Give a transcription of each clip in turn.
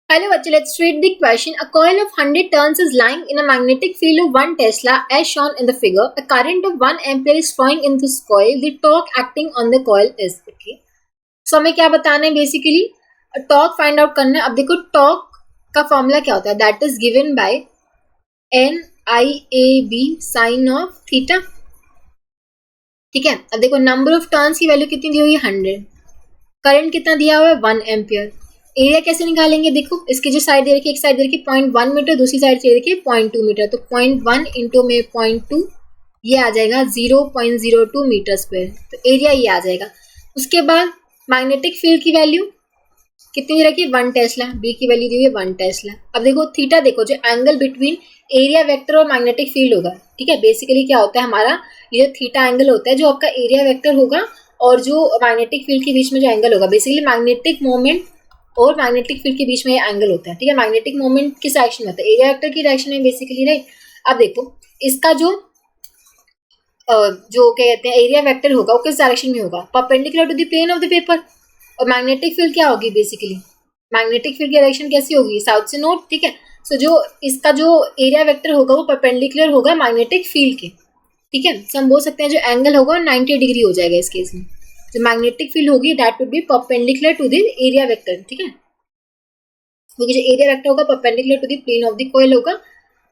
Hello, bachche, let's read the question. A coil of 100 turns is lying in a magnetic field of 1 Tesla as shown in the figure. A current of 1 ampere is flowing in this coil. The torque acting on the coil is okay. So हमें क्या बताना है basically torque find out करना है. अब देखो torque का formula क्या होता है, that is given by NIAB sine of theta. ठीक है. अब देखो नंबर ऑफ टर्न्स की वैल्यू कितनी दी हुई है 100. करंट कितना दिया हुआ है 1 एम्पियर. एरिया कैसे निकालेंगे, देखो इसकी जो साइड दे रखी है, एक साइड दे रखी है 0.1 मीटर, दूसरी साइड दे रखी है 0.2 मीटर. तो 0.1 इंटू में 0.2 ये आ जाएगा 0.02 मीटर स्क्वायर. तो एरिया ये आ जाएगा. उसके बाद मैग्नेटिक फील्ड की वैल्यू कितनी दे रखी है 1 टेस्ला. बी की वैल्यू दी हुई है 1 टेस्ला. अब देखो थीटा, देखो जो एंगल बिटवीन एरिया वेक्टर और मैग्नेटिक फील्ड होगा. ठीक है. बेसिकली क्या होता है हमारा ये जो थीटा एंगल होता है, जो आपका एरिया वेक्टर होगा और जो मैग्नेटिक फील्ड के बीच में जो एंगल होगा, बेसिकली मैग्नेटिक मोमेंट और मैग्नेटिक फील्ड के बीच में ये एंगल होता है. ठीक है. मैग्नेटिक मोमेंट किस डायरेक्शन में होता है, एरिया वेक्टर की डायरेक्शन में बेसिकली, राइट. अब देखो इसका जो क्या कहते हैं एरिया वेक्टर होगा वो किस डायरेक्शन में होगा, perpendicular to the plane of the paper. और मैग्नेटिक फील्ड क्या होगी, बेसिकली मैग्नेटिक फील्ड की डायरेक्शन कैसी होगी, साउथ से नॉर्थ. ठीक है. सो जो इसका जो एरिया वेक्टर होगा वो परपेंडिकुलर होगा मैग्नेटिक फील्ड के. ठीक है. सो हम बोल सकते हैं जो एंगल होगा 90 डिग्री हो जाएगा इस केस में. जो मैग्नेटिक फील्ड होगी that would be perpendicular to the area vector. ठीक है. क्योंकि जो एरिया वेक्टर होगा perpendicular to the plane of the coil होगा.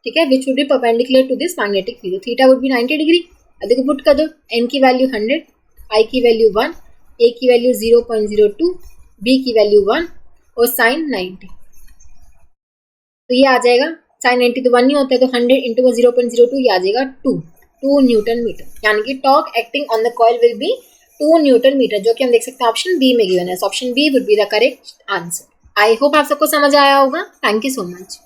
ठीक है. Which would be perpendicular to this magnetic field. Theta would be 90 degree. अब देखो पुट कर दो, n की वैल्यू 100, i की वैल्यू 1, a की वैल्यू 0.02, b की वैल्यू 1 और साइन 90. तो ये आ जाएगा साइन 90 तो 1 नहीं होता है, तो 100 इंटू 0.02 ये आ जाएगा 2 न्यूटन मीटर. यानी कि torque acting on the coil will be 2 newton metre, जो कि हम देख सकते हैं ऑप्शन बी में गिवन है. Option b would be the correct answer. I hope आप सबको समझ आया होगा. Thank you so much.